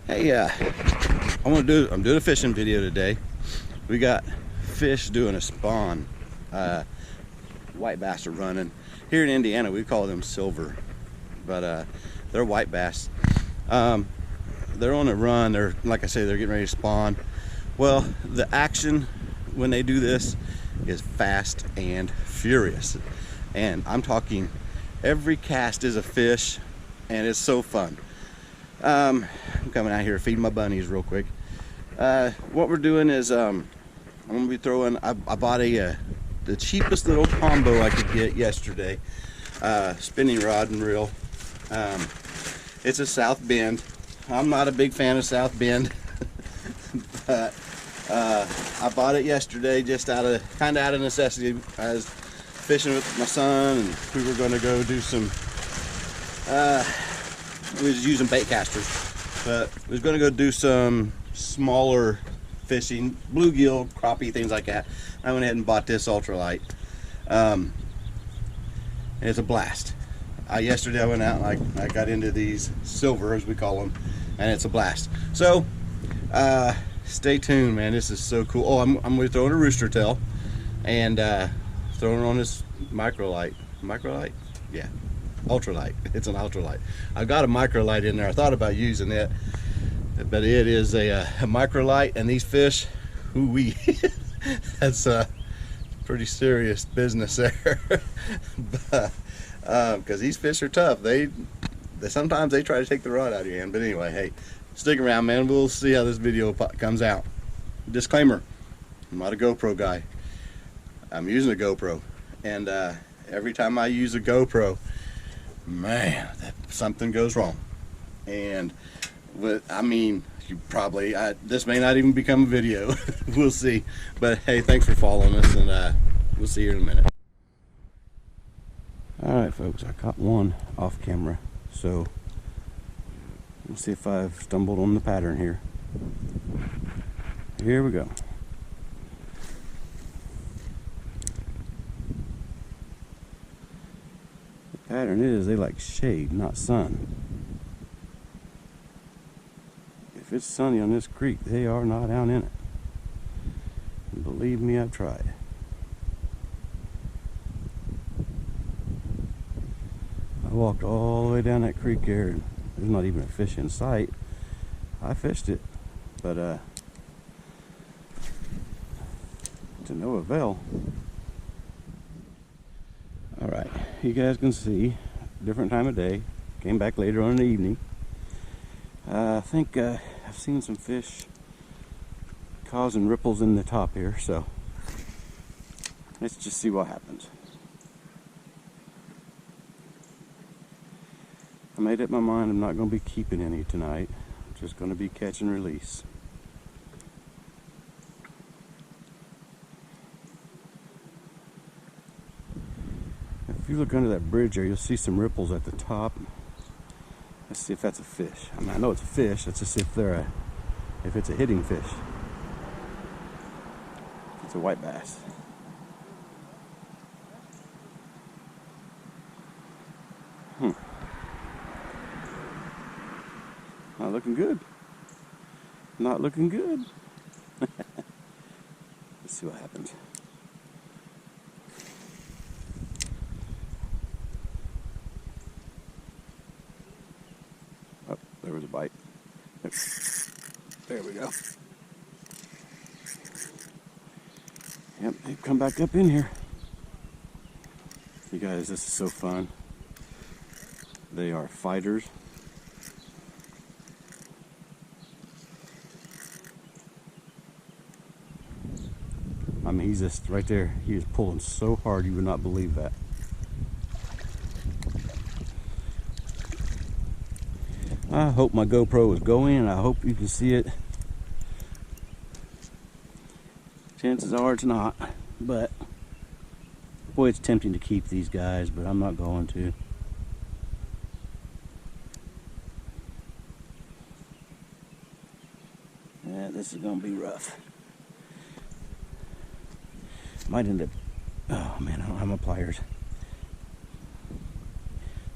Hey, I'm doing a fishing video today. We got fish doing a spawn. White bass are running. Here in Indiana, we call them silver, but they're white bass. They're on a run. They're, like I say, they're getting ready to spawn. Well, the action when they do this is fast and furious. And I'm talking every cast is a fish, and it's so fun. I'm coming out here feeding my bunnies real quick. What we're doing is I'm gonna be throwing. I bought the cheapest little combo I could get yesterday, spinning rod and reel. It's a South Bend. I'm not a big fan of South Bend, but I bought it yesterday just kind of out of necessity. I was fishing with my son, and we were going to go do some. We was using bait casters, but we was going to go do some smaller fishing, bluegill, crappie, things like that. I went ahead and bought this ultralight. And it's a blast. Yesterday I went out and I got into these silver, as we call them, and it's a blast. So stay tuned, man. This is so cool. Oh, I'm going to throw in a rooster tail and throwing on this microlight. Microlight? Yeah. Ultralight. It's an ultralight. I've got a microlight in there. I thought about using it, but it is a microlight, and these fish, ooh-wee, that's pretty serious business there. Because these fish are tough. They sometimes they try to take the rod out of your hand. But anyway, hey, stick around, man. We'll see how this video comes out. Disclaimer: I'm not a GoPro guy. I'm using a GoPro, and every time I use a GoPro, man, something goes wrong. And I mean, this may not even become a video. We'll see. But hey, thanks for following us, and we'll see you in a minute. Alright folks, I caught one off camera, so let's see if I've stumbled on the pattern here. Here we go. The pattern is they like shade, not sun. If it's sunny on this creek, they are not out in it. And believe me, I've tried. I walked all the way down that creek there, and there's not even a fish in sight. I fished it, but to no avail. Alright, you guys can see, different time of day. Came back later on in the evening. I think I've seen some fish causing ripples in the top here, so let's just see what happens. I made up my mind I'm not going to be keeping any tonight. I'm just going to be catch and release. If you look under that bridge there, you'll see some ripples at the top. Let's see if that's a fish. I mean, I know it's a fish. Let's just see if it's a hitting fish. It's a white bass. Not looking good. Not looking good. Let's see what happens. Oh, there was a bite. There we go. Yep, they've come back up in here. You guys, this is so fun. They are fighters. I mean, he's just right there. He is pulling so hard you would not believe that. I hope my GoPro is going, and I hope you can see it. Chances are it's not, but boy, it's tempting to keep these guys, but I'm not going to. Yeah, this is going to be rough. Might end up, oh man, I don't have my pliers.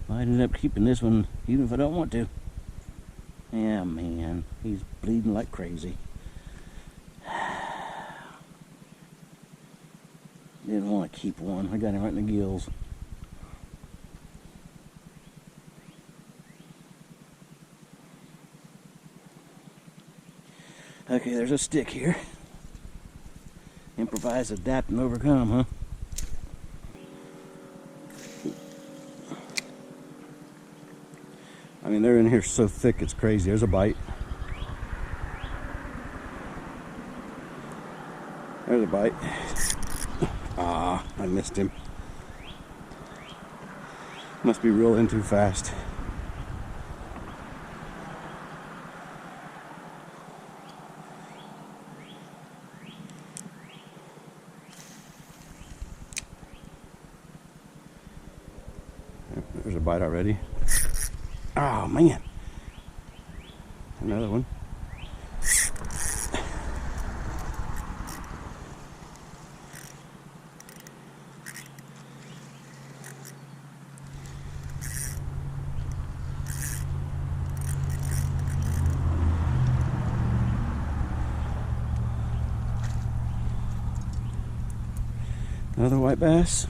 Might end up keeping this one even if I don't want to. Yeah, man, he's bleeding like crazy. Didn't want to keep one. I got him right in the gills. Okay, there's a stick here. Improvise, adapt, and overcome, huh? I mean, they're in here so thick it's crazy. There's a bite. There's a bite. Ah, I missed him. Must be reeling too fast. There's a bite already. Oh, man. Another one. Another white bass.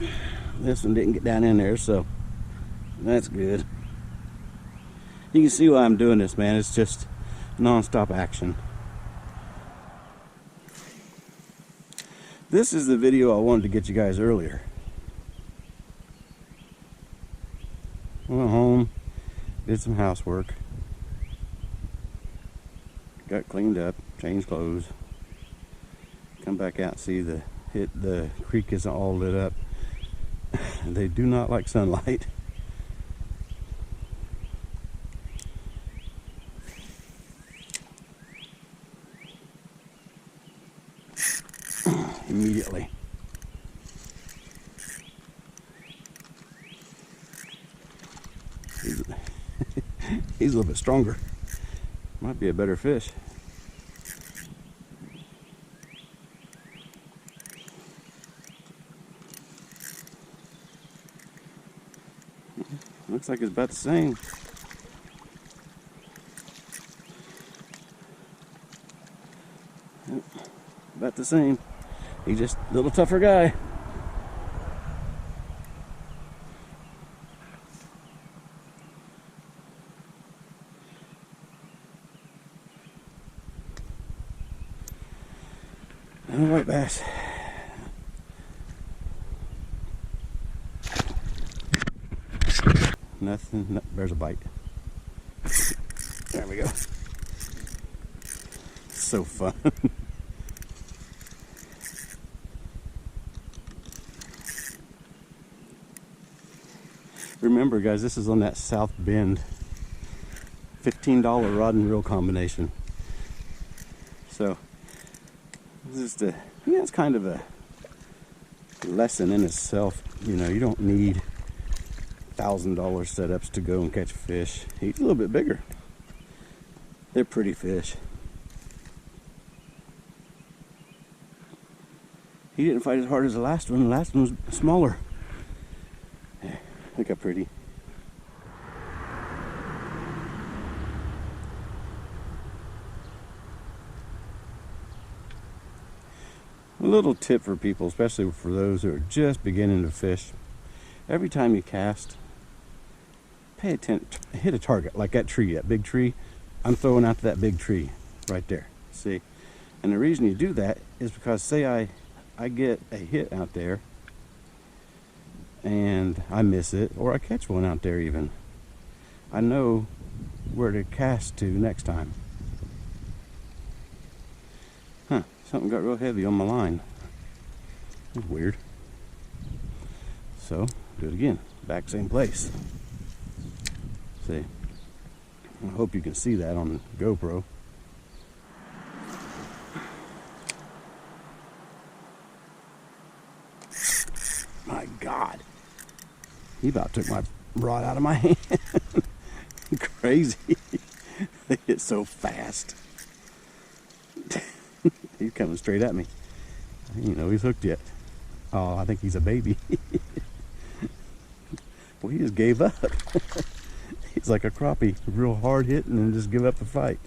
This one didn't get down in there, so that's good. You can see why I'm doing this, man. It's just non-stop action. This is the video I wanted to get you guys earlier. Went home, did some housework, got cleaned up, changed clothes, come back out and see the creek isn't all lit up. They do not like sunlight. Immediately. He's a little bit stronger. Might be a better fish. Looks like it's about the same. Yep, about the same. He's just a little tougher guy. And a white bass. Nothing. No, there's a bite. There we go. So fun. Remember, guys, this is on that South Bend $15 rod and reel combination. So this is it's kind of a lesson in itself. You know, you don't need $1,000 setups to go and catch fish. He's a little bit bigger. They're pretty fish. He didn't fight as hard as the last one. The last one was smaller. Yeah, look how pretty. A little tip for people, especially for those who are just beginning to fish. Every time you cast, pay attention, hit a target, like that tree, that big tree. I'm throwing out to that big tree right there, see? And the reason you do that is because, say I get a hit out there and I miss it, or I catch one out there even, I know where to cast to next time. Huh, something got real heavy on my line. That's weird. So, do it again, back same place. See, I hope you can see that on the GoPro. My God, he about took my rod out of my hand. Crazy. They hit so fast. He's coming straight at me. You know he's hooked yet. Oh, I think he's a baby. Well, he just gave up. He's like a crappie, real hard hitting and just give up the fight.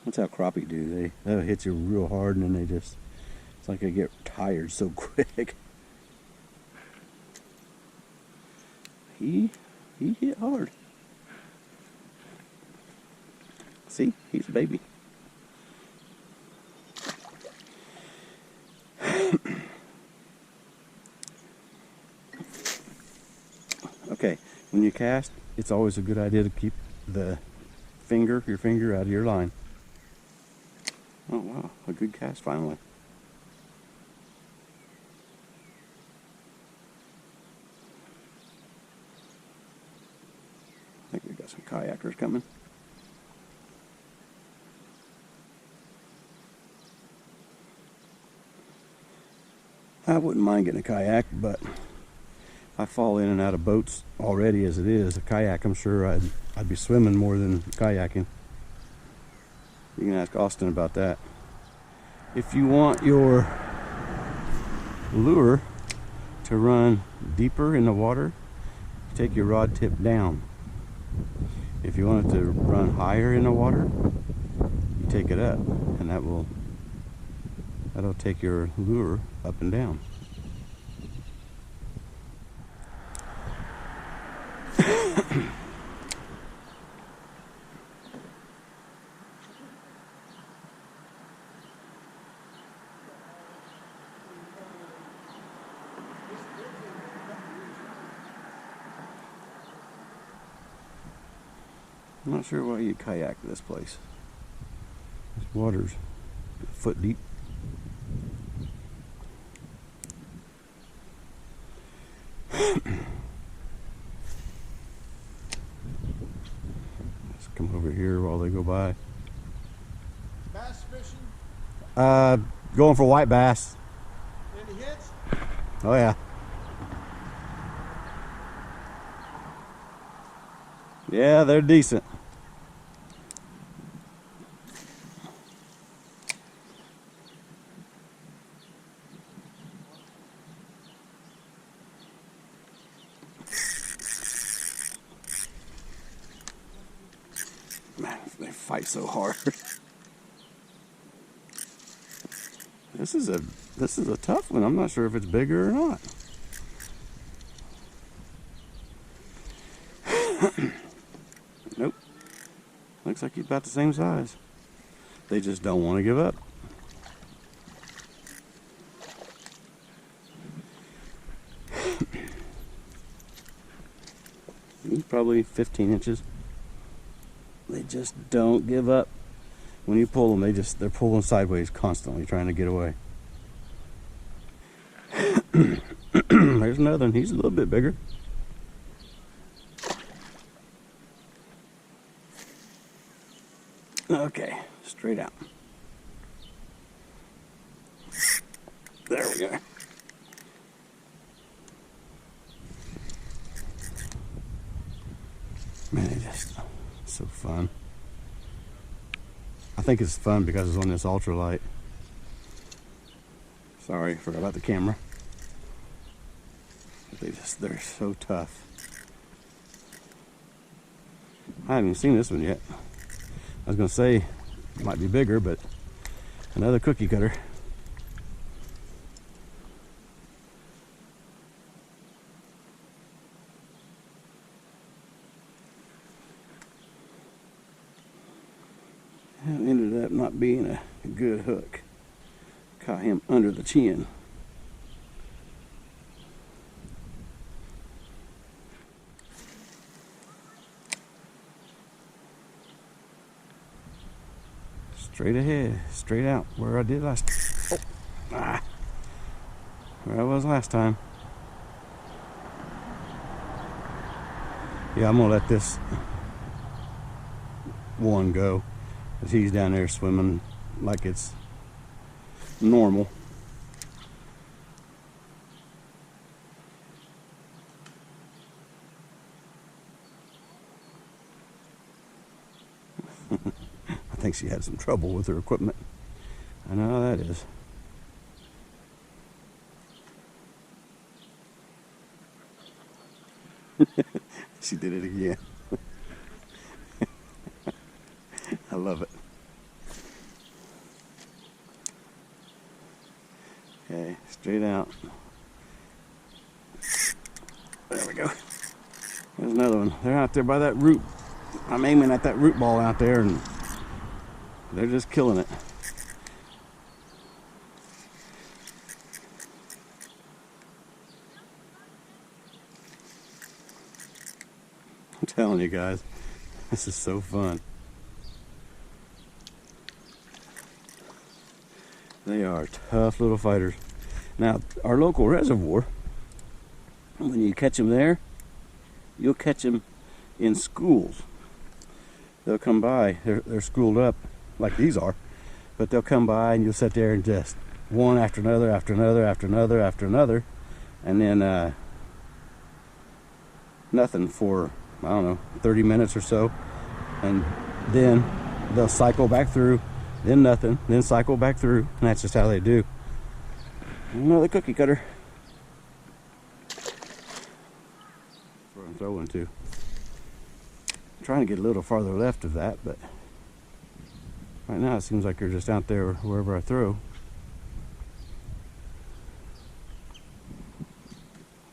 That's how crappie do. They'll hit you real hard and then they just, it's like they get tired so quick. He hit hard. See, he's a baby. Okay, when you cast, it's always a good idea to keep your finger out of your line. Oh wow, a good cast finally. I think we got some kayakers coming. I wouldn't mind getting a kayak, but I fall in and out of boats already as it is. A kayak, I'm sure I'd be swimming more than kayaking. You can ask Austin about that. If you want your lure to run deeper in the water, take your rod tip down. If you want it to run higher in the water, you take it up, and that'll take your lure up and down. I'm not sure why you kayak this place. This water's a foot deep. Let's come over here while they go by. Bass fishing? Going for white bass. Any hits? Oh yeah. Yeah, they're decent. Man, they fight so hard. This is a tough one. I'm not sure if it's bigger or not. Nope. Looks like he's about the same size. They just don't want to give up. He's probably 15 inches. They just don't give up. When you pull them, they're pulling sideways constantly, trying to get away. There's another one. He's a little bit bigger. Okay, straight out. There we go. Man, it's so fun. I think it's fun because it's on this ultralight. Sorry, forgot about the camera. But they're so tough. I haven't even seen this one yet. I was gonna say it might be bigger, but another cookie cutter. It ended up not being a good hook. Caught him under the chin. Straight ahead, straight out, where I did last. Oh, where I was last time. Yeah, I'm gonna let this one go, because he's down there swimming like it's normal. I think she had some trouble with her equipment. I know how that is. She did it again. I love it. Okay, straight out. There we go. There's another one. They're out there by that root. I'm aiming at that root ball out there, and they're just killing it. I'm telling you guys, this is so fun. They are tough little fighters. Now, our local reservoir, when you catch them there, you'll catch them in schools. They'll come by, they're schooled up like these are, but they'll come by and you'll sit there and just one after another, after another, after another, after another, and then nothing for, I don't know, 30 minutes or so, and then they'll cycle back through, then nothing, then cycle back through, and that's just how they do. Another cookie cutter. That's where I'm throwing to. I'm trying to get a little farther left of that, but right now it seems like they're just out there wherever I throw.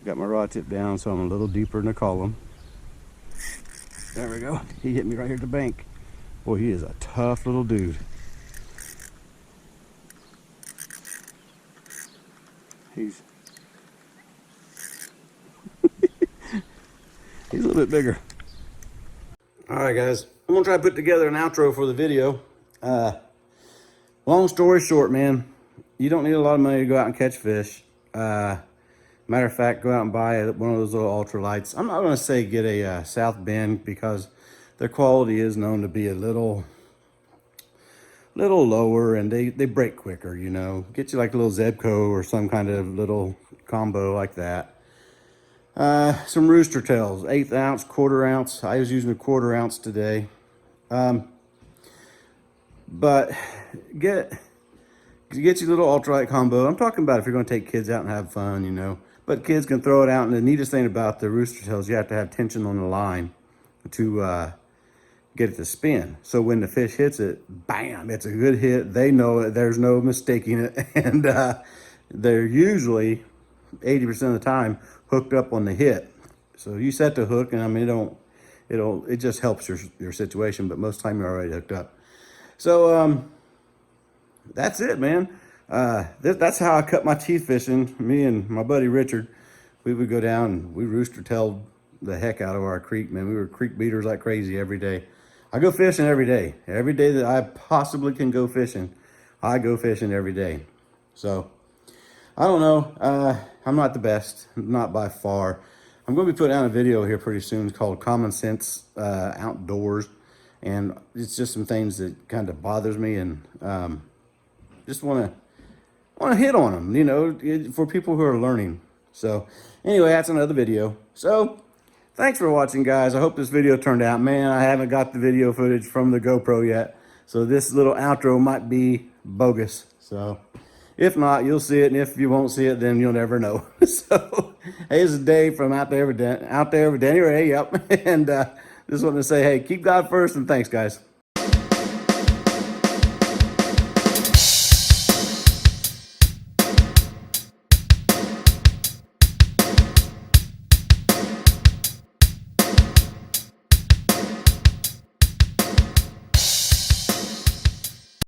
Got my rod tip down, so I'm a little deeper in the column. There we go. He hit me right here at the bank. Boy, he is a tough little dude. He's a little bit bigger. All right, guys. I'm gonna try to put together an outro for the video. Long story short, man, you don't need a lot of money to go out and catch fish. Matter of fact, go out and buy one of those little ultralights. I'm not gonna say get a South Bend because their quality is known to be a little lower, and they break quicker, you know. Get you like a little Zebco or some kind of little combo like that. Some rooster tails, 1/8 ounce, 1/4 ounce. I was using a 1/4 ounce today. But get you a little ultralight combo. I'm talking about if you're going to take kids out and have fun, you know. But kids can throw it out, and the neatest thing about the rooster tails, you have to have tension on the line to get it to spin. So when the fish hits it, bam, it's a good hit. They know it. There's no mistaking it. And they're usually 80% of the time hooked up on the hit. So you set the hook, and I mean, it just helps your situation, but most of the time you're already hooked up. So that's it, man. That's how I cut my teeth fishing. Me and my buddy Richard, we would go down and we rooster-tailed the heck out of our creek, man. We were creek beaters like crazy every day. I go fishing every day. Every day that I possibly can go fishing, I go fishing every day. So, I don't know. I'm not the best, not by far. I'm going to be putting out a video here pretty soon called Common Sense Outdoors. And it's just some things that kind of bothers me, and just want to hit on them, you know, for people who are learning. So, anyway, that's another video. So, thanks for watching, guys. I hope this video turned out. Man, I haven't got the video footage from the GoPro yet, so this little outro might be bogus. So, if not, you'll see it, and if you won't see it, then you'll never know. So, hey, this is Dave from Out There with Danny Ray. Yep, and just wanted to say, hey, keep God first, and thanks, guys.